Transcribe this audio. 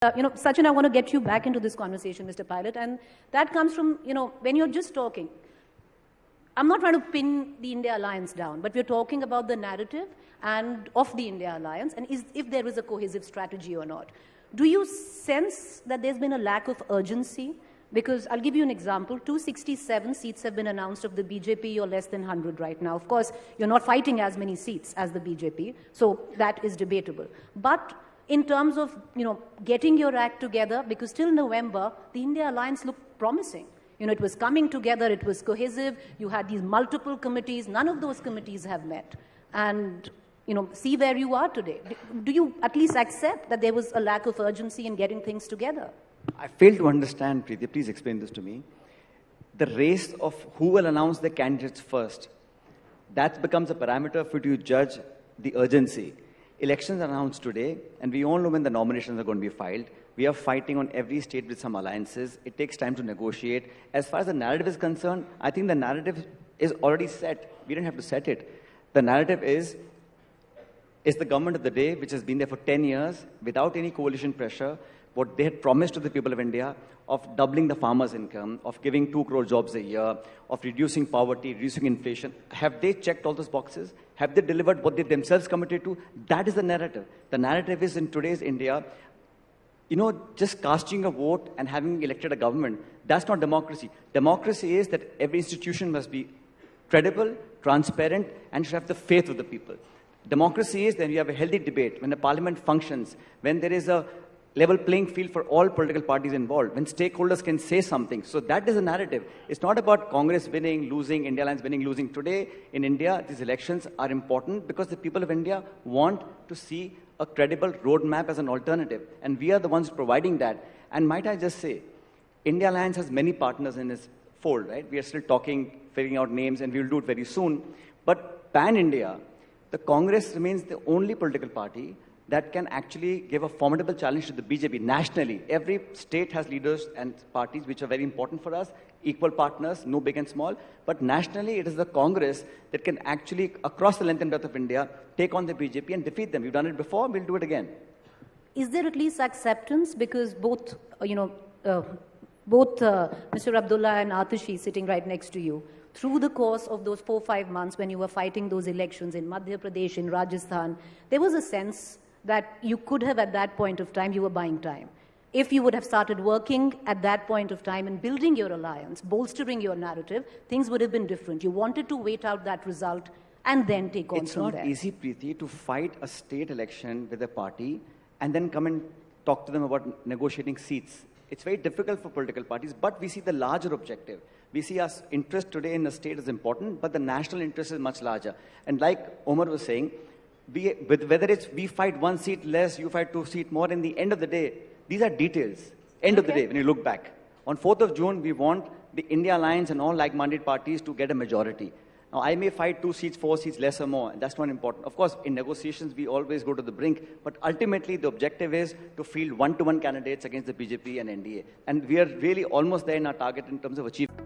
Sachin, I want to get you back into this conversation, Mr. Pilot, and that comes from, when you're just talking. I'm not trying to pin the India Alliance down, but we're talking about the narrative and of the India Alliance and if there is a cohesive strategy or not. Do you sense that there's been a lack of urgency? Because I'll give you an example. 267 seats have been announced of the BJP. You're less than 100 right now. Of course, you're not fighting as many seats as the BJP, so that is debatable. But in terms of, getting your act together, because till November, the India Alliance looked promising. It was coming together, it was cohesive, you had these multiple committees, none of those committees have met. And, see where you are today. Do you at least accept that there was a lack of urgency in getting things together? I fail to understand, Preeti, please explain this to me. The race of who will announce the candidates first, that becomes a parameter for you to judge the urgency. Elections are announced today, and we all know when the nominations are going to be filed. We are fighting on every state with some alliances. It takes time to negotiate. As far as the narrative is concerned, I think the narrative is already set. We didn't have to set it. The narrative is the government of the day, which has been there for 10 years, without any coalition pressure, what they had promised to the people of India of doubling the farmers' income, of giving 2 crore jobs a year, of reducing poverty, reducing inflation. Have they checked all those boxes? Have they delivered what they themselves committed to? That is the narrative. The narrative is in today's India, just casting a vote and having elected a government, that's not democracy. Democracy is that every institution must be credible, transparent, and should have the faith of the people. Democracy is when you have a healthy debate, when the parliament functions, when there is a level playing field for all political parties involved, when stakeholders can say something. So that is a narrative. It's not about Congress winning, losing, India Alliance winning, losing. Today in India, these elections are important because the people of India want to see a credible roadmap as an alternative. And we are the ones providing that. And might I just say, India Alliance has many partners in its fold, right? We are still talking, figuring out names, and we will do it very soon. But pan-India, the Congress remains the only political party that can actually give a formidable challenge to the BJP nationally. Every state has leaders and parties which are very important for us, equal partners, no big and small. But nationally, it is the Congress that can actually, across the length and breadth of India, take on the BJP and defeat them. We've done it before, we'll do it again. Is there at least acceptance? Because both Mr. Abdullah and Atishi sitting right next to you, through the course of those 4-5 months when you were fighting those elections in Madhya Pradesh, in Rajasthan, there was a sense that you could have, at that point of time, you were buying time. If you would have started working at that point of time and building your alliance, bolstering your narrative, things would have been different. You wanted to wait out that result and then take on from there. It's not easy, Preeti, to fight a state election with a party and then come and talk to them about negotiating seats. It's very difficult for political parties, but we see the larger objective. We see our interest today in the state is important, but the national interest is much larger. And like Omar was saying, whether it's we fight 1 seat less, you fight 2 seats more, in the end of the day, these are details. End of the day, when you look back. On 4th of June, we want the India Alliance and all like-minded parties to get a majority. Now, I may fight 2 seats, 4 seats, less or more, and that's not important. Of course, in negotiations, we always go to the brink, but ultimately, the objective is to field one-to-one candidates against the BJP and NDA. And we are really almost there in our target in terms of achieving.